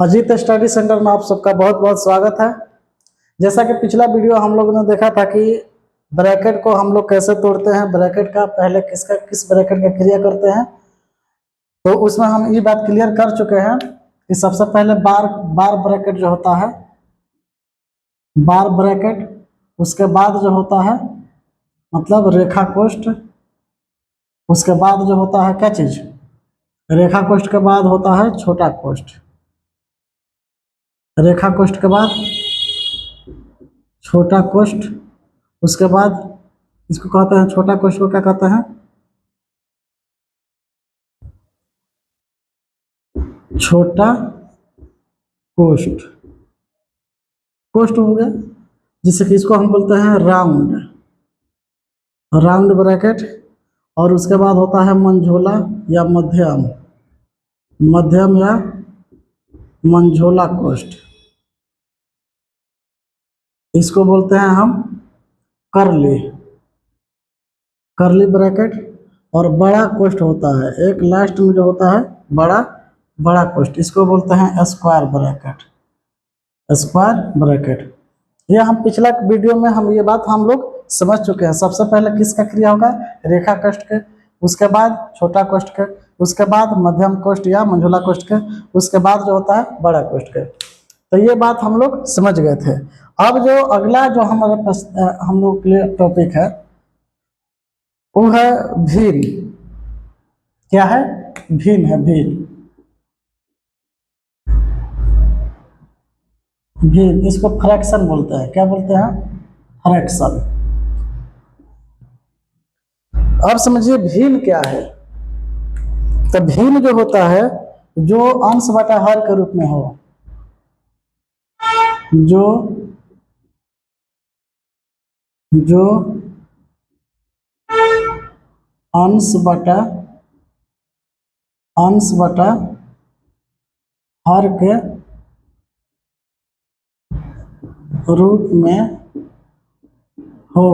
Ajit study centre में आप सबका बहुत बहुत स्वागत है। जैसा कि पिछला वीडियो हम लोगों ने देखा था कि ब्रैकेट को हम लोग कैसे तोड़ते हैं, ब्रैकेट का पहले किस ब्रैकेट का क्रिया करते हैं, तो उसमें हम ये बात क्लियर कर चुके हैं कि सबसे पहले बार बार ब्रैकेट जो होता है, बार ब्रैकेट, उसके बाद जो होता है मतलब रेखा कोष्ठ, उसके बाद जो होता है क्या चीज, रेखा कोष्ठ के बाद होता है छोटा कोष्ठ, रेखा कोष्ठ के बाद छोटा कोष्ठ, उसके बाद इसको कहते हैं छोटा कोष्ठ को क्या कहते हैं, छोटा कोष्ठ। कोष्ठ हो गया जिससे कि इसको हम बोलते हैं राउंड, राउंड ब्रैकेट। और उसके बाद होता है मंझोला या मध्यम, मध्यम या मंझोला कोष्ठ, इसको बोलते हैं हम करली, करली ब्रैकेट। और बड़ा कोष्ठ होता है एक लास्ट में जो होता है बड़ा बड़ा कोष्ठ, इसको बोलते हैं स्क्वायर ब्रैकेट, स्क्वायर ब्रैकेट। ये हम पिछला वीडियो में हम ये बात हम लोग समझ चुके हैं। सबसे पहले किसका क्रिया होगा, रेखा कोष्ठ के, उसके बाद छोटा कोष्ठ के, उसके बाद मध्यम कोष्ठ या मंझोला कोष्ठ के, उसके बाद जो होता है बड़ा कोष्ठ के। तो ये बात हम लोग समझ गए थे। अब जो अगला जो हमारे पास हम लोग के लिए टॉपिक है वो है भील। क्या है, भील है, भील। भील इसको फ्रैक्शन बोलते हैं, क्या बोलते हैं, फ्रैक्शन। अब समझिए भील क्या है। तो भील जो होता है जो अंश बटा हर के रूप में हो, जो जो अंश बटा हर के रूप में हो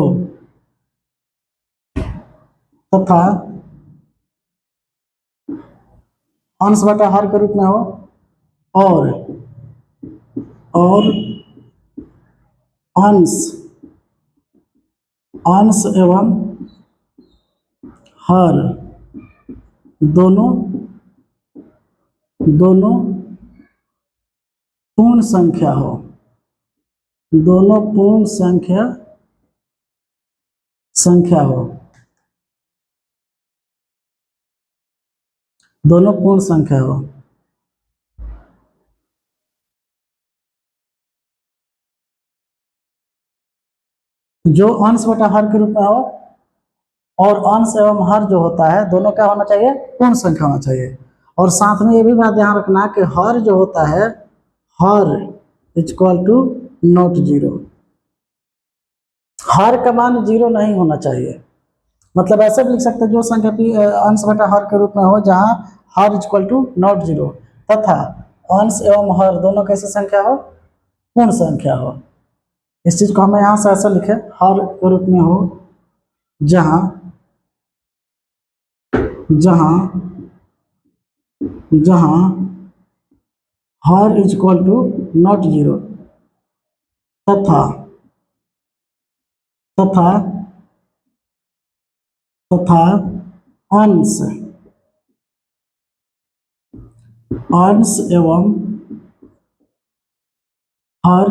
तथा अंश बटा हर के रूप में हो और अंश अंश एवं हर दोनों दोनों पूर्ण संख्या हो, दोनों पूर्ण संख्या हो, दोनों पूर्ण संख्या हो। जो अंश बटा हर के रूप में हो और अंश एवं हर जो होता है दोनों क्या होना चाहिए, पूर्ण संख्या होना चाहिए। और साथ में ये भी बात ध्यान रखना कि हर जो होता है, हर इक्वल टू नॉट जीरो, हर का मान जीरो नहीं होना चाहिए। मतलब ऐसे भी लिख सकते हैं जो संख्या अंश बटा हर के रूप में हो जहां हर इक्वल टू नॉट जीरो तथा अंश एवं हर दोनों कैसी संख्या हो, पूर्ण संख्या हो। इस चीज को हमें यहां से ऐसा लिखे, हर के रूप में हो जहां जहां जहां हर इक्वल टू नॉट जीरो तथा तथा तथा अंश अंश एवं हर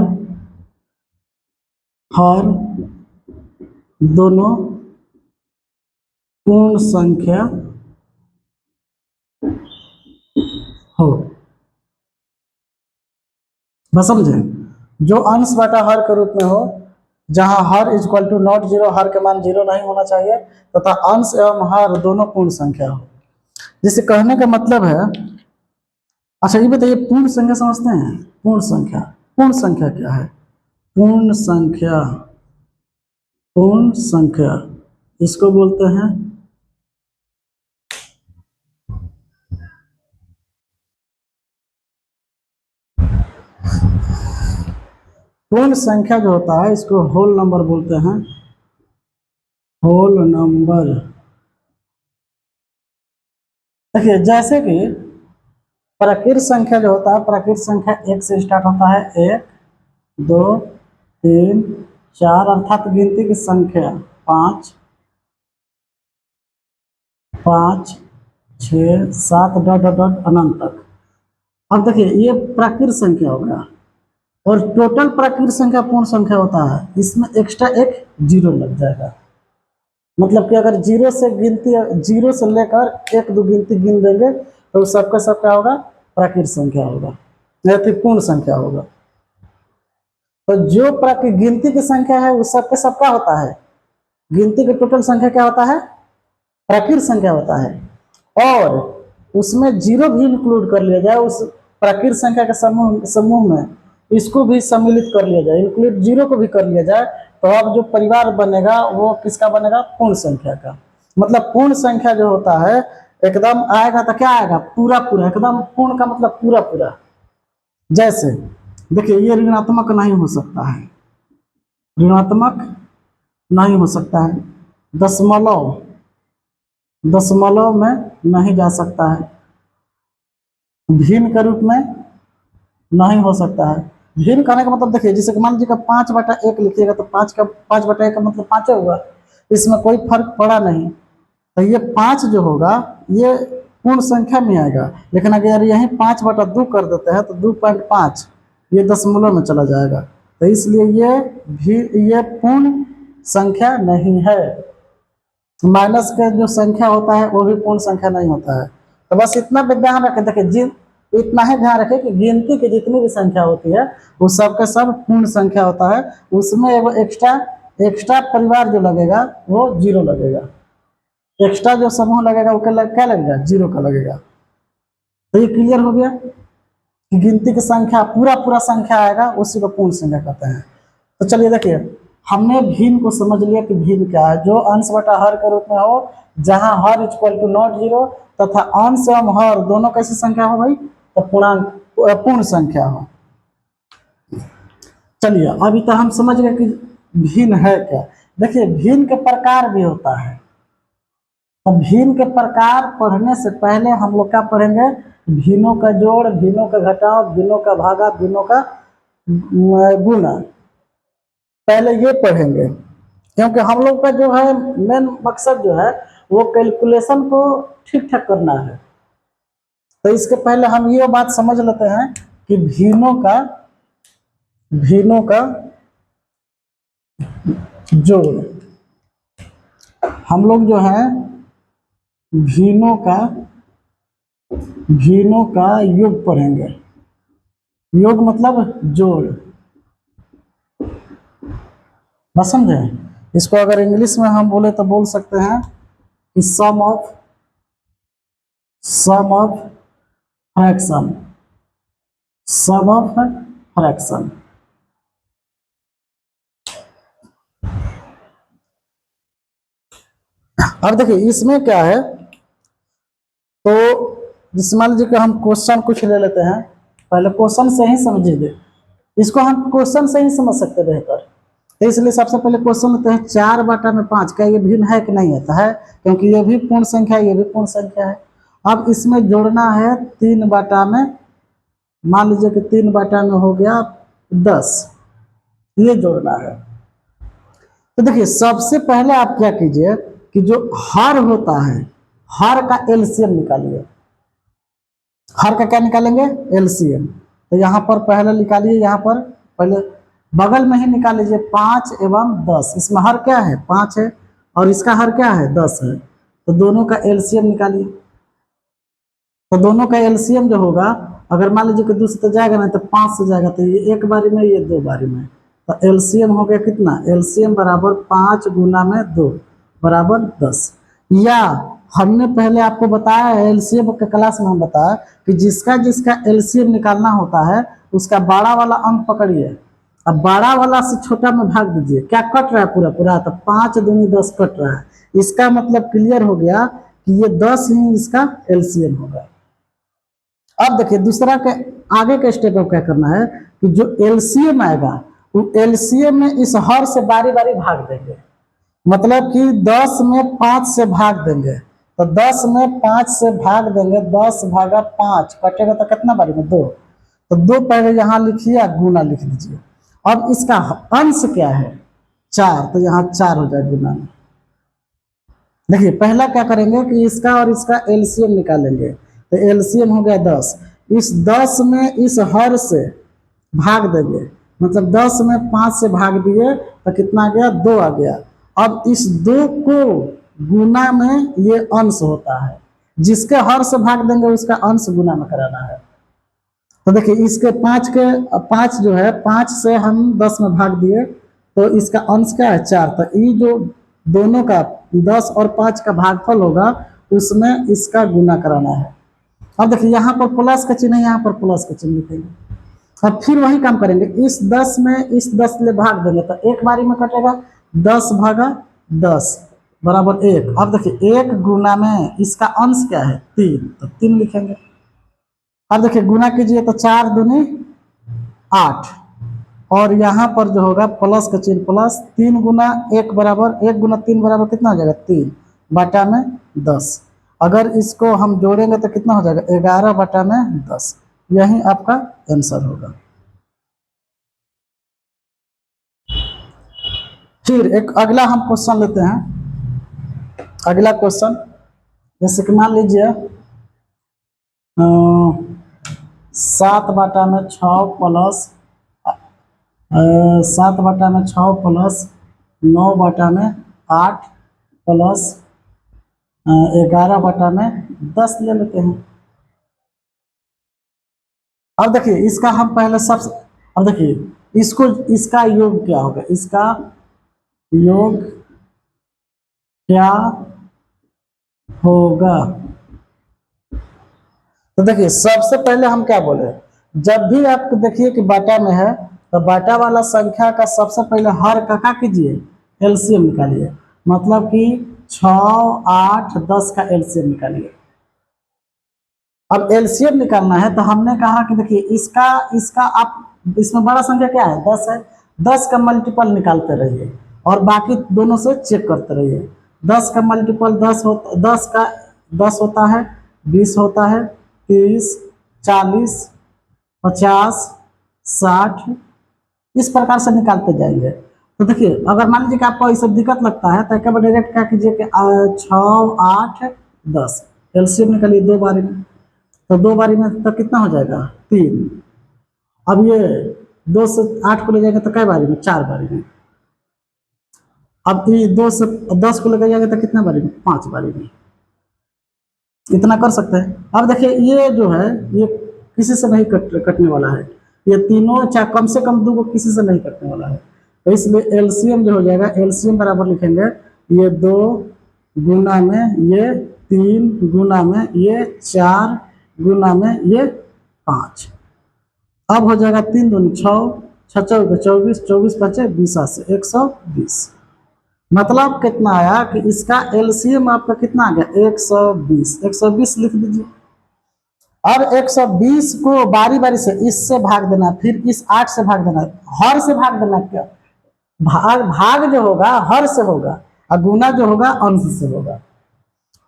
हर दोनों पूर्ण संख्या हो। बस समझे, जो अंश बटा हर के रूप में हो जहां हर इक्वल टू नॉट जीरो, हर के मान जीरो नहीं होना चाहिए तथा अंश एवं हर दोनों पूर्ण संख्या हो। जिसे कहने का मतलब है, अच्छा ये बताइए पूर्ण संख्या समझते हैं, पूर्ण संख्या, पूर्ण संख्या क्या है, पूर्ण संख्या, पूर्ण संख्या इसको बोलते हैं पूर्ण संख्या जो होता है इसको होल नंबर बोलते हैं, होल नंबर। देखिए जैसे कि प्राकृत संख्या जो होता है, प्राकृत संख्या एक से स्टार्ट होता है, 1 2 3 4, अर्थात गिनती की संख्या 5 5 6 7 डॉट डॉट डॉट अनंत तक। अब देखिए ये प्राकृत संख्या हो गया, और टोटल प्राकृत संख्या पूर्ण संख्या होता है, इसमें एक्स्ट्रा एक जीरो लग जाएगा। मतलब कि अगर जीरो से गिनती, जीरो से लेकर एक दो गिनती गिन देंगे तो सबका सब क्या होगा, प्राकृत संख्या होगा या फिर पूर्ण संख्या होगा। तो जो प्राकृत गिनती की संख्या है वो सबके सबका होता है, गिनती की टोटल संख्या क्या होता है, प्राकृत संख्या होता है, और उसमें जीरो भी इंक्लूड कर लिया जाए उस प्राकृत संख्या के समूह में, इसको भी सम्मिलित कर लिया जाए, इंक्लूड जीरो को भी कर लिया जाए, तो अब जो परिवार बनेगा वो किसका बनेगा, पूर्ण संख्या का। मतलब पूर्ण संख्या जो होता है एकदम आएगा तो क्या आएगा, पूरा पूरा, एकदम पूर्ण का मतलब पूरा पूरा। जैसे देखिए ये ऋणात्मक नहीं हो सकता है, ऋणात्मक नहीं हो सकता है, दशमलव दशमलव में नहीं जा सकता है, भिन्न के रूप में नहीं हो सकता है। भिन्न करने का मतलब देखिए, जैसे मान लीजिए 5/1 लिखिएगा तो 5/1 का मतलब 5 हुआ, इसमें कोई फर्क पड़ा नहीं, तो ये 5 जो होगा ये पूर्ण संख्या में आएगा। लेकिन अगर यही 5/2 कर देते हैं तो 2.5 ये दशमलव में चला जाएगा, तो इसलिए ये पूर्ण संख्या नहीं है। माइनस का जो संख्या होता है वो भी पूर्ण संख्या नहीं होता है। तो बस इतना भी ध्यान रखें, देखिए इतना ही ध्यान रखें कि गिनती की जितनी भी संख्या होती है वो सबका सब पूर्ण संख्या होता है, उसमें वो एक्स्ट्रा परिवार जो लगेगा वो जीरो लगेगा, एक्स्ट्रा जो समूह लगेगा वो क्या लगेगा, जीरो का लगेगा। तो ये क्लियर हो गया कि गिनती की संख्या पूरा पूरा संख्या आएगा उसी को पूर्ण संख्या कहते हैं। तो चलिए देखिए, हमने भिन्न को समझ लिया कि भिन्न क्या है, जो अंश बटा हर के रूप में हो, जहां हर इक्वल टू नॉट जीरो, तथा अंश एवं हर दोनों कैसी संख्या हो भाई, तो पूर्ण संख्या हो। चलिए अभी तो हम समझ गए कि भिन्न है क्या। देखिए भिन्न के प्रकार भी होता है, तो भिन्न के प्रकार पढ़ने से पहले हम लोग क्या पढ़ेंगे, भिन्नों का जोड़, भिन्नों का घटाव, भिन्नों का भागा, भिन्नों का गुणा, पहले ये पढ़ेंगे, क्योंकि हम लोग का जो है मेन मकसद जो है वो कैलकुलेशन को ठीक ठाक करना है। तो इसके पहले हम ये बात समझ लेते हैं कि भिन्नों का जोड़, हम लोग जो है भिन्नों का योग पढ़ेंगे। योग मतलब जोड़, बस समझे। इसको अगर इंग्लिश में हम बोले तो बोल सकते हैं कि sum of fraction, sum of fraction. अब देखिए इसमें क्या है, तो जिस मान लीजिए कि हम क्वेश्चन कुछ ले लेते हैं, पहले क्वेश्चन से ही समझिए, इसको हम क्वेश्चन से ही समझ सकते बेहतर, तो इसलिए सबसे पहले क्वेश्चन लेते हैं 4/5, क्या ये भिन्न है कि नहीं होता है, क्योंकि ये भी पूर्ण संख्या है, ये भी पूर्ण संख्या है। अब इसमें जोड़ना है 3/, मान लीजिए कि 3/में हो गया 10, ये जोड़ना है। तो देखिए सबसे पहले आप क्या कीजिए कि जो हर होता है, हर का एलसीएम निकालिए। हर का क्या निकालेंगे, एलसीएम। तो यहाँ पर पहले निकालिए, यहाँ पर पहले बगल में ही निकाल लीजिए 5 एवं 10, इसमें हर क्या है 5 है और इसका हर क्या है 10 है, तो दोनों का एलसीएम निकालिए। तो दोनों का एलसीएम जो होगा, अगर मान लीजिए कि 2 से तो जाएगा नहीं तो 5 से जाएगा, तो ये एक बारी में, ये 2 बारी में, तो एलसीएम हो गया कितना, एलसीएम बराबर 5 गुना में 2 बराबर 10। या हमने पहले आपको बताया है, एलसीएम के क्लास में हम बताया कि जिसका एलसीएम निकालना होता है उसका बड़ा वाला अंक पकड़िए, अब बड़ा वाला से छोटा में भाग दीजिए, क्या कट रहा है पूरा पूरा, तो 5 दूनी 10 कट रहा है। इसका मतलब क्लियर हो गया कि ये 10 ही इसका एलसीएम होगा। अब देखिए दूसरा के आगे का स्टेप अब क्या करना है कि जो एलसीएम आएगा वो एलसीएम में इस हर से बारी बारी भाग देंगे, मतलब कि 10 में 5 से भाग देंगे, तो 10 में 5 से भाग देंगे, 10 भागा 5 कटेगा तो कितना बारी में 2। तो 2 पहले यहाँ लिखिए या गुना लिख दीजिए। अब इसका अंश क्या है 4, तो यहाँ 4 हो जाएगा गुना में। देखिए पहला क्या करेंगे कि इसका और इसका एलसीएम निकालेंगे। तो एलसीएम हो गया 10, इस 10 में इस हर से भाग देंगे, मतलब 10 में 5 से भाग दिए तो कितना आ गया 2 आ गया। अब इस 2 को गुना में ये अंश होता है, जिसके हर से भाग देंगे उसका अंश गुना में कराना है। तो देखिए इसके 5 जो है 5 से हम 10 में भाग दिए तो इसका अंश क्या है 4। तो ये जो दोनों का 10 और 5 का भागफल होगा उसमें इसका गुना कराना है। अब देखिए यहाँ पर प्लस का चिन्ह है, यहाँ पर प्लस का चिन्ह लिखेंगे। अब फिर वही काम करेंगे, इस 10 में इस 10 ले भाग देंगे तो एक बारी में कटेगा 10 भागा 10 बराबर 1। अब देखिए 1 गुना में इसका अंश क्या है 3, तो 3 लिखेंगे। अब देखिए गुना कीजिए तो 4 दूनी 8, और यहाँ पर जो होगा प्लस का चिन्ह प्लस, 3 गुना 1 बराबर 1 गुना 3 बराबर कितना हो जाएगा 3 बटा में 10। अगर इसको हम जोड़ेंगे तो कितना हो जाएगा 11 बटा में 10। यही आपका आंसर होगा। फिर एक अगला हम क्वेश्चन लेते हैं। अगला क्वेश्चन जैसे कि मान लीजिए 7 बटा में 6 प्लस 7 बटा में 6 प्लस 9 बटा में 8 प्लस 11 बटा में 10 ले लेते हैं। अब देखिए इसका हम पहले सबसे, अब देखिए इसको, इसका योग क्या होगा, इसका योग क्या होगा। तो देखिए सबसे पहले हम क्या बोले, जब भी आप देखिए कि बाटा में है तो बाटा वाला संख्या का सबसे पहले हर का क्या कीजिए एलसीएम निकालिए, मतलब कि 6, 8, 10 का एलसीएम निकालिए। अब एलसीएम निकालना है तो हमने कहा कि देखिए इसका आप, इसमें बड़ा संख्या क्या है 10 है, 10 का मल्टीपल निकालते रहिए और बाकी दोनों से चेक करते रहिए। 10 का मल्टीपल 10 होता है, 20 होता है, 30, 40, 50, 60, इस प्रकार से निकालते जाएंगे। तो देखिए अगर मान लीजिए कि आपको ये सब दिक्कत लगता है तो क्या डायरेक्ट क्या कीजिए कि 6, 8, 10 एलसीएम निकालिए 2 बारी में। तो 2 बारी में तो कितना हो जाएगा 3। अब ये 2 से 8 को ले जाएंगे तो कई बारी में 4 बारी में। अब ये 2 से 10 को लेकर जाएंगे तो कितना बारी में 5 बारी में। इतना कर सकते हैं। अब देखिए ये जो है ये किसी से नहीं कटने वाला है, ये तीनों चाहे कम से कम 2 को किसी से नहीं कटने वाला है। तो इसलिए एलसीएम जो हो जाएगा, एलसीएम बराबर लिखेंगे ये 2 गुना में ये 3 गुना में ये 4 गुना में ये 5। अब हो जाएगा 3 दूनी 6, 6 चौके 24, 24 पचे 20 से 120। मतलब कितना आया कि इसका एलसीएम आपका कितना आ गया 120। 120 लिख दीजिए। और 120 को बारी बारी से इससे भाग देना, फिर इस 8 से भाग देना, हर से भाग देना। क्या भाग जो होगा हर से होगा और गुना जो होगा अंश से होगा।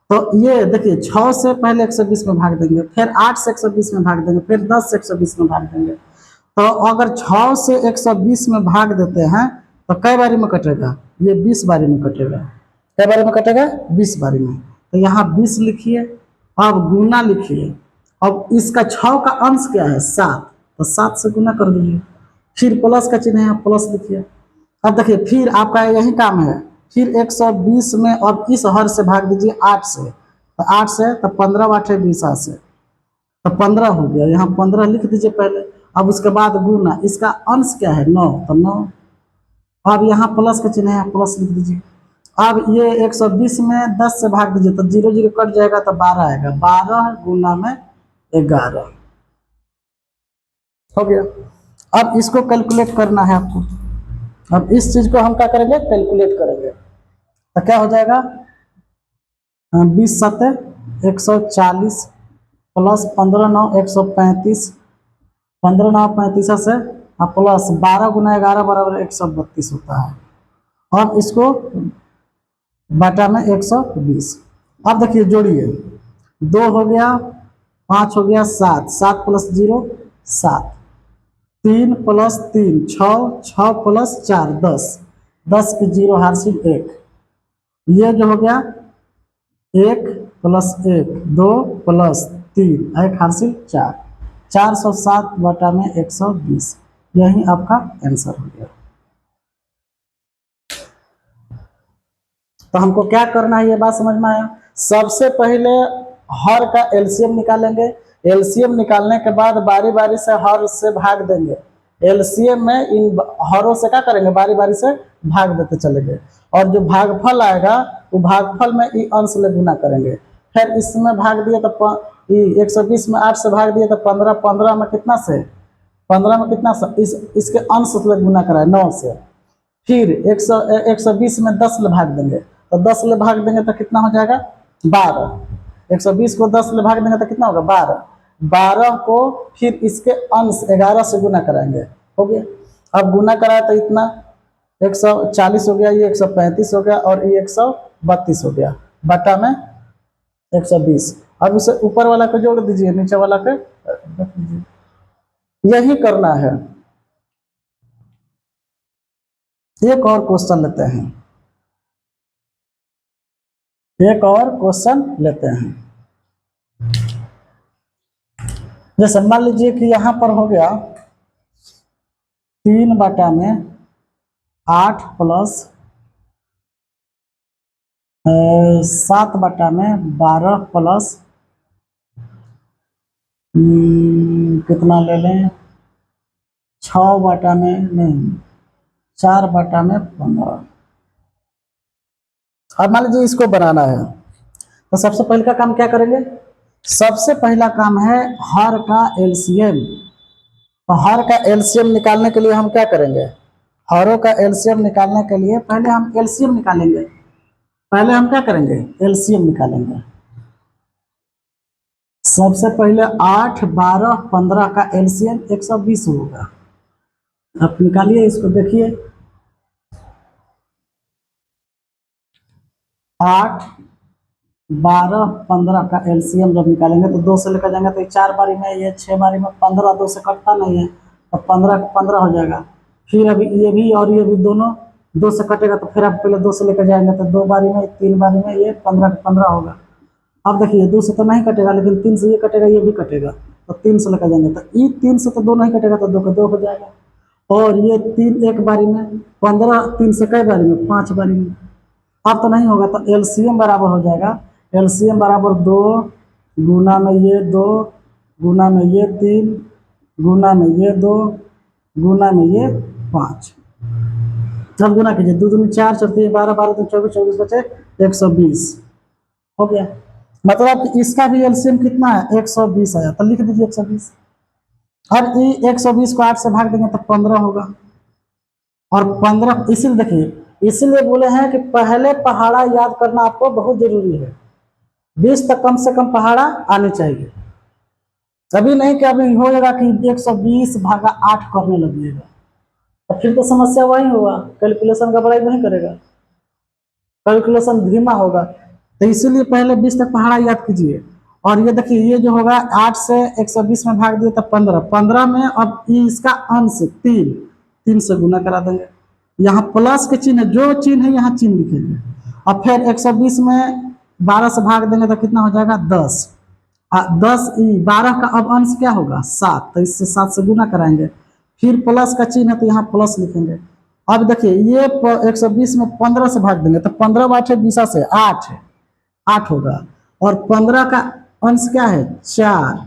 तो ये देखिए 6 से पहले 120 में भाग देंगे, फिर 8 से 120 में भाग देंगे, फिर 10 से 120 में भाग देंगे। तो अगर 6 से 120 में भाग देते हैं तो कई बारी में कटेगा, ये 20 बारी में कटेगा। कई बारी में कटेगा 20 बारी में। तो यहाँ 20 लिखिए, अब गुना लिखिए। अब इसका 6 का अंश क्या है 7, तो 7 से गुना कर दीजिए। फिर प्लस का चिन्ह है, प्लस लिखिए। अब देखिए फिर आपका यही काम है, फिर 120 में अब इस हर से भाग दीजिए 8 से, तो 8 से तो 15 8 20 से तो 15 हो गया। यहाँ 15 लिख दीजिए पहले। अब उसके बाद गुना, इसका अंश क्या है 9, तो 9। अब यहाँ प्लस का चिन्ह है, प्लस लिख दीजिए। अब ये 120 में 10 से भाग दीजिए तो 0 0 कट जाएगा तो 12 आएगा। 12 गुना में 11 हो गया। अब इसको कैलकुलेट करना है आपको। अब इस चीज को हम क्या करेंगे कैलकुलेट करेंगे। तो क्या हो जाएगा 20 7 140 प्लस 15 9 135, 15 9 35 से प्लस 12 गुना 11 बराबर 132 होता है। अब इसको बटा में 120। अब देखिए जोड़िए, 2 हो गया, 5 हो गया, 7, 7 प्लस 0 7, 3 प्लस 3 6, 6 प्लस 4 10, 10 की 0 हासिल 1, ये जो हो गया 1 प्लस 1 2 प्लस 3 1 हासिल 4, 407/120, यही आपका आंसर हो गया। तो हमको क्या करना है, ये बात समझ में आया। सबसे पहले हर का एलसीएम निकालेंगे, एलसीएम निकालने के बाद बारी बारी से हर से भाग देंगे, एलसीएम में इन हरों से क्या करेंगे, बारी बारी से भाग देते चलेंगे, और जो भागफल आएगा वो भागफल में ई अंश ले गुना करेंगे। फिर इसमें भाग दिए तो 120 में 8 से भाग दिए तो 15, 15 में कितना से, 15 में कितना से, इसके अंश से गुना कराए 9 से, फिर 120 में 10 ले भाग देंगे, तो 10 ले भाग देंगे तो कितना हो जाएगा 12, 120 को 10 ले भाग देंगे तो कितना होगा 12, 12 को फिर इसके अंश 11 से गुना कराएंगे, हो गया। अब गुना कराया तो इतना 140 हो गया, ये 135 हो गया, और ये 132 हो गया, बटा में 120। अब इसे ऊपर वाला को जोड़ दीजिए, नीचे वाला को रख दीजिए, यही करना है। एक और क्वेश्चन लेते हैं, एक और क्वेश्चन लेते हैं। जैसे मान लीजिए कि यहां पर हो गया 3/8 प्लस 7/12 प्लस कितना ले लें, 6 नहीं 4/15। अब मान लीजिए इसको बनाना है, तो सबसे पहले का काम क्या करेंगे, सबसे पहला काम है हर का एलसीएम। तो हर का एलसीएम निकालने के लिए हम क्या करेंगे, हरों का एलसीएम निकालने के लिए पहले हम एलसीएम निकालेंगे, पहले हम क्या करेंगे, एलसीएम निकालेंगे। सबसे पहले 8, 12, 15 का एलसीएम 120 होगा। आप निकालिए इसको, देखिए 8, 12, 15 का एलसीएम जब निकालेंगे तो 2 से लेकर जाएंगे तो 4 बारी में, ये 6 बारी में 15, 2 से कटता नहीं है, तो 15 15 हो जाएगा। फिर अभी ये भी और ये भी दोनों 2 से कटेगा, तो फिर आप पहले 2 से लेकर जाएंगे तो 2 बारी में, 3 बारी में, ये 15 15 होगा। अब देखिए 2 से तो नहीं कटेगा, लेकिन 3 से ये कटेगा, ये भी कटेगा, तो 3 से लेकर जाएंगे तो ये 3 से तो 2 नहीं कटेगा, तो 2 का 2 हो जाएगा। और ये 3 एक बारी में, 15 3 से कई बारी में, 5 बारी में। अब तो नहीं होगा, तो एलसीएम बराबर हो जाएगा, एलसीएम बराबर 2 गुना में ये 2 गुना में ये 3 गुना में ये 2 गुना में ये 5। जब गुना कीजिए, 2 दूनी 4, 4 3 12, 12 दूनी 24, 24 बचे 120, हो गया। मतलब कि इसका भी एलसीएम कितना है 120 आया, तो लिख दीजिए 120। और ये 120 को 8 से भाग देंगे तो 15 होगा, और 15 इसीलिए देखिए, इसीलिए बोले हैं कि पहले पहाड़ा याद करना आपको बहुत जरूरी है, 20 तक कम से कम पहाड़ा आने चाहिए। कभी नहीं कि अभी हो जाएगा कि 120 भागा 8 करने लगिएगा, तो फिर तो समस्या वही होगा, कैलकुलेशन का बड़ाई नहीं करेगा, कैलकुलेशन धीमा होगा। तो इसीलिए पहले 20 तक पहाड़ा याद कीजिए। और ये देखिए, ये जो होगा 8 से 120 में भाग दिए तो 15, 15 में अब इसका अंश 3, 3 से गुना करा देंगे, यहाँ प्लस के चिन्ह, जो चिन्ह है यहाँ चिन्ह लिखेंगे। और फिर 120 में 12 से भाग देंगे तो कितना हो जाएगा 10, 10 12 का अब अंश क्या होगा 7, तो इससे 7 से गुना कराएंगे, फिर प्लस का चिन्ह है तो यहाँ प्लस लिखेंगे। अब देखिए ये 120 में 15 से भाग देंगे तो 15 8 20 से 8 है, 8 होगा, और 15 का अंश क्या है 4,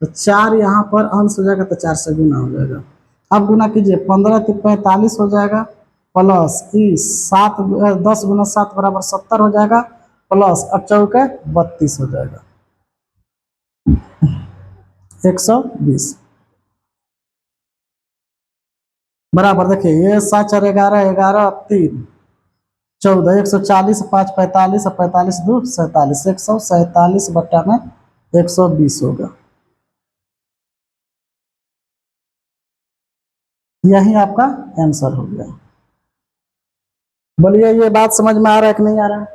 तो 4 यहाँ पर अंश हो जाएगा, तो 4 से गुना हो जाएगा। अब गुना कीजिए, 15 तो 45 हो जाएगा, प्लस 7 10 गुना 7 बराबर 70 हो जाएगा, प्लस 8 चौके 32 हो जाएगा, 120 बराबर। देखिए ये 7 4 11 11 3 14, 140 5 45, 45 2 47, 147 बट्टा में 120 होगा। यही आपका आंसर हो गया। बोलिए ये बात समझ में आ रहा है कि नहीं आ रहा है?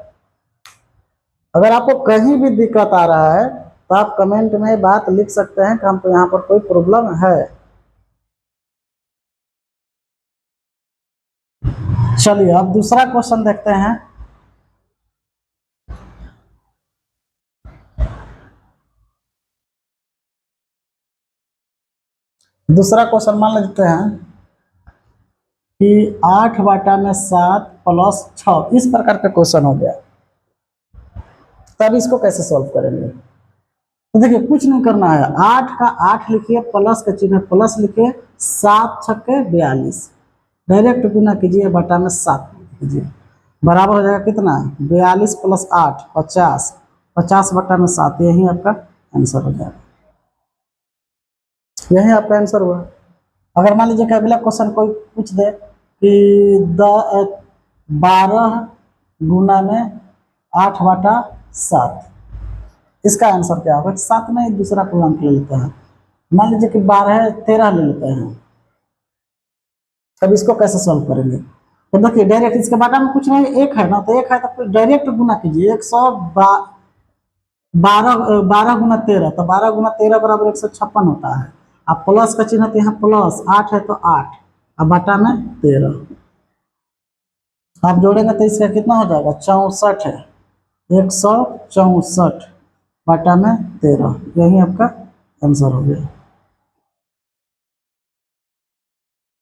अगर आपको कहीं भी दिक्कत आ रहा है तो आप कमेंट में बात लिख सकते हैं कि हमको यहाँ पर कोई प्रॉब्लम है। चलिए अब दूसरा क्वेश्चन देखते हैं। दूसरा क्वेश्चन मान लेते हैं कि 8/7 + 6 इस प्रकार का क्वेश्चन हो गया। तब इसको कैसे सॉल्व करेंगे? तो देखिए कुछ नहीं करना है, 8 का 8 लिखिए, प्लस का चिन्ह प्लस लिखिए, 7 छक्के 42, डायरेक्ट गुना कीजिए, बटा में 7 कीजिए, बराबर हो जाएगा कितना 42 + 8 50, 50 बटा में 7, यही आपका आंसर हो जाएगा। यही आपका आंसर हुआ। अगर मान लीजिए कि अगला क्वेश्चन कोई पूछ दे कि 12 गुना में 8/7, इसका आंसर क्या होगा? 7 में दूसरा पूर्णांक ले लेते हैं, मान लीजिए कि 12 13 ले लेते हैं। अब इसको कैसे सॉल्व करेंगे? तो देखिए डायरेक्ट इसके बारे में कुछ नहीं, एक है ना, तो एक है तो फिर डायरेक्ट गुना कीजिए, 12 गुना 13, तो 12 गुना 13 बराबर 156 होता है। अब प्लस का चिन्ह तो यहाँ प्लस, 8 है तो 8, अब बटा में 13, आप जोड़ेंगे तो इसका कितना हो जाएगा 64 है, 164 बटा में 13, यही आपका आंसर हो गया।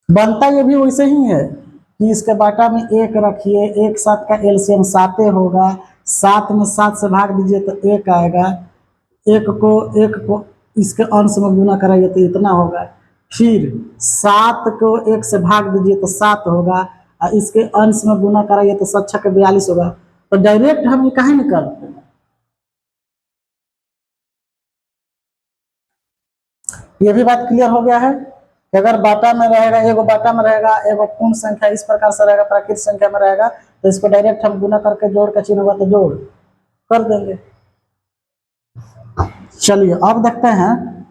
बनता ये भी वैसे ही है कि इसके बाटा में 1 रखिए, 1 7 का एलसीएम 7 होगा, 7 में 7 से भाग दीजिए तो 1 आएगा, 1 को इसके अंश में गुना कराइए तो इतना होगा, फिर 7 को 1 से भाग दीजिए तो 7 होगा, और इसके अंश में गुना कराइए तो 7 छक्के 42 होगा। तो डायरेक्ट हम ये कहाँ निकालते हैं? ये भी बात क्लियर हो गया है कि अगर बाटा में रहेगा, एगो बाटा में रहेगा, एगो पूर्ण संख्या इस प्रकार से रहेगा, प्राकृत संख्या में रहेगा, तो इसको डायरेक्ट हम गुना करके जोड़ का चिन्ह होगा तो जोड़ कर देंगे। चलिए अब देखते हैं,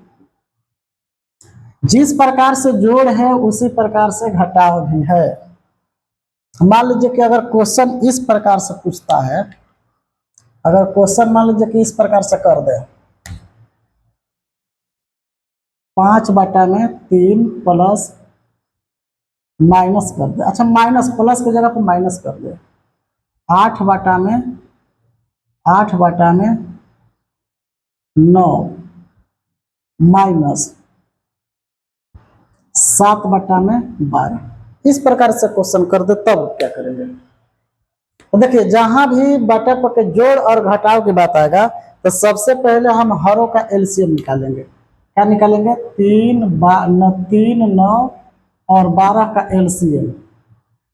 जिस प्रकार से जोड़ है उसी प्रकार से घटाव भी है। मान लीजिए कि अगर क्वेश्चन इस प्रकार से पूछता है, अगर क्वेश्चन मान लीजिए कि इस प्रकार से कर दे, 5/3 प्लस माइनस कर दे, अच्छा माइनस प्लस की जगह पर माइनस कर दे, 8/9 माइनस 7/12, इस प्रकार से क्वेश्चन कर दे, तब क्या करेंगे? तो देखिए जहां भी बटा पर के जोड़ और घटाव की बात आएगा तो सबसे पहले हम हरों का एलसीएम निकालेंगे। क्या निकालेंगे? 3 9 और 12 का एलसीएम।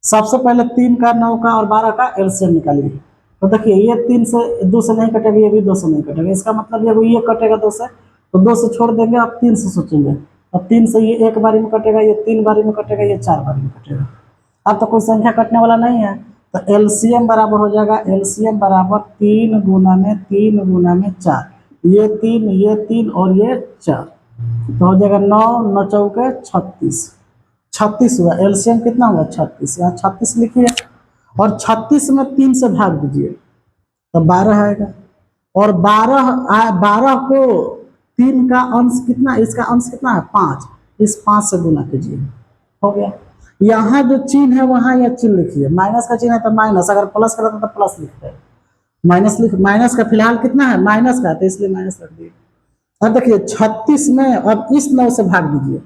सबसे पहले 3 का 9 का और 12 का एलसीएम निकालिए। तो देखिए ये 3 से 2 से नहीं कटेगा, ये भी 2 से नहीं कटेगा, इसका मतलब ये कटेगा 2 से, तो 2 से छोड़ देंगे, अब 3 से सोचेंगे, अब 3 से ये 1 बारी में कटेगा, ये 3 बारी में कटेगा, ये 4 बारी में कटेगा। अब तो कोई संख्या कटने वाला नहीं है, तो एलसीएम बराबर हो जाएगा, एलसीएम बराबर 3 गुना में 3 गुना में 4, ये 3 और ये 4, तो हो जाएगा 9 9 चौके 36, 36 हुआ। एलसीएम कितना हुआ? 36, यहाँ 36 लिखिए, और 36 में 3 से भाग दीजिए तो 12 आएगा, और 12 को 3 का अंश कितना, इसका अंश कितना है 5, इस 5 से गुना कीजिए, हो गया। यहाँ जो चिन्ह है वहां यह चिन्ह लिखिए, माइनस का चिन्ह है तो माइनस, अगर प्लस का तो प्लस लिखते हैं, माइनस का फिलहाल कितना है माइनस का, तो इसलिए माइनस रख दिए। अब देखिए 36 में अब इस 9 से भाग दीजिए,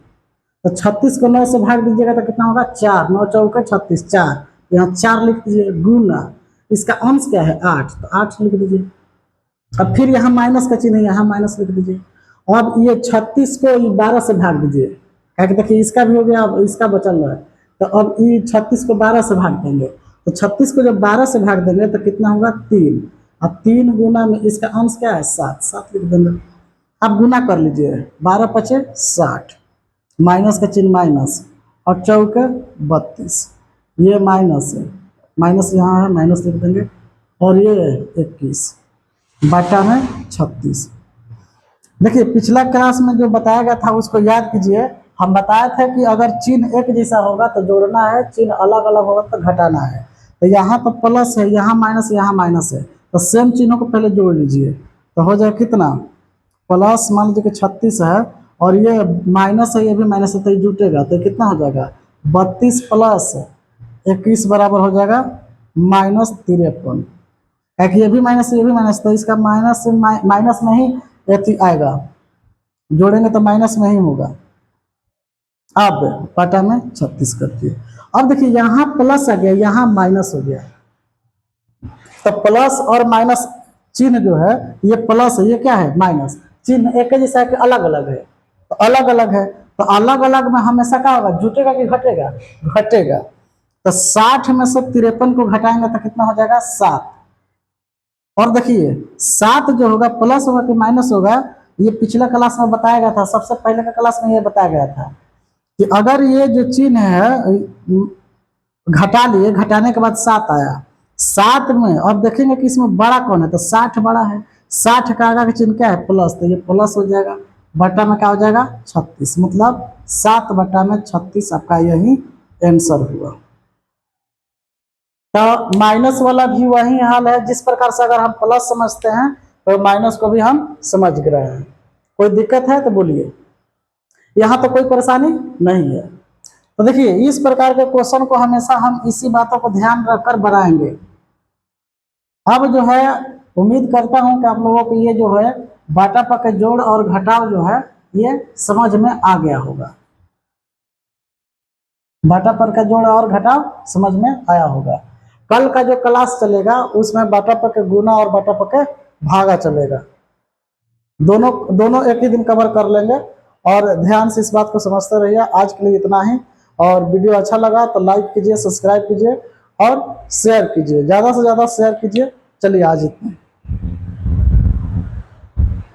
तो 36 को 9 से भाग दीजिएगा तो कितना होगा 4, 9 चौके 36, 4, यहाँ 4 लिख दीजिए, गुना इसका अंश क्या है 8, तो 8 लिख दीजिए। अब फिर यहाँ माइनस का चिन्ह है, यहाँ माइनस लिख दीजिए। अब ये 36 को 12 से भाग दीजिए, क्या देखिए इसका भी हो गया, अब इसका बचल रहा है, तो अब ये 36 को 12 से भाग देंगे, तो 36 को जब 12 से भाग देंगे तो कितना होगा 3, अब 3 गुना में इसका अंश क्या है 7, 7 लिख देंगे। अब गुना कर लीजिए, 12 पचे 60, माइनस का चिन्ह माइनस, और चौके 32, ये माइनस है, माइनस यहाँ है माइनस लिख देंगे, और ये 21 बटा में 36। देखिए पिछला क्लास में जो बताया गया था उसको याद कीजिए, हम बताए थे कि अगर चिन्ह एक जैसा होगा तो जोड़ना है, चिन्ह अलग अलग होगा तो घटाना है। तो यहाँ तो प्लस है, यहाँ माइनस है, तो सेम चिन्हों को पहले जोड़ लीजिए, तो हो जाए कितना, प्लस मान लीजिए कि 36 है और ये माइनस है, ये भी माइनस है, तो ये जुटेगा तो कितना हो जाएगा 32 प्लस 21 बराबर हो जाएगा -53। एक ये भी माइनस ये भी माइनस, तो इसका माइनस से माइनस में ही आएगा, जोड़ेंगे तो माइनस में ही होगा। अब पाटा में 36 कर दिए। अब देखिए यहाँ प्लस आ गया, यहाँ माइनस हो गया, तो प्लस और माइनस चिन्ह जो है, ये प्लस है, ये क्या है माइनस, चिन्ह एक जैसा है कि अलग अलग है, तो अलग अलग है, तो अलग अलग में हमेशा क्या होगा, जुटेगा कि घटेगा, घटेगा। तो 60 में से 53 को घटाएंगे तो कितना हो जाएगा 7। और देखिए 7 जो होगा प्लस होगा कि माइनस होगा, ये पिछले क्लास में बताया गया था, सबसे पहले का क्लास में ये बताया गया था कि अगर ये जो चिन्ह है घटा लिए, घटाने के बाद 7 आया, 7 में अब देखेंगे कि इसमें बड़ा कौन है, तो 60 बड़ा है, 60 का आगे का चिन्ह क्या है प्लस, तो ये प्लस हो जाएगा, बटा में क्या हो जाएगा 36, मतलब 7 बटा में 36 आपका यही आंसर हुआ। तो माइनस वाला भी वही हाल है, जिस प्रकार से अगर हम प्लस समझते हैं तो माइनस को भी हम समझ रहे हैं। कोई दिक्कत है तो बोलिए, यहाँ तो कोई परेशानी नहीं है। तो देखिए इस प्रकार के क्वेश्चन को हमेशा हम इसी बातों को ध्यान रखकर बनाएंगे। अब जो है उम्मीद करता हूं कि आप लोगों को ये जो है बाटा पके जोड़ और घटाव जो है ये समझ में आ गया होगा, बाटा पर का जोड़ और घटाव समझ में आया होगा। कल का जो क्लास चलेगा उसमें बाटा पके गुना और बाटा पके भागा चलेगा, दोनों दोनों एक ही दिन कवर कर लेंगे, और ध्यान से इस बात को समझते रहिए। आज के लिए इतना ही, और वीडियो अच्छा लगा तो लाइक कीजिए, सब्सक्राइब कीजिए और शेयर कीजिए, ज़्यादा से ज़्यादा शेयर कीजिए। चलिए आज इतना।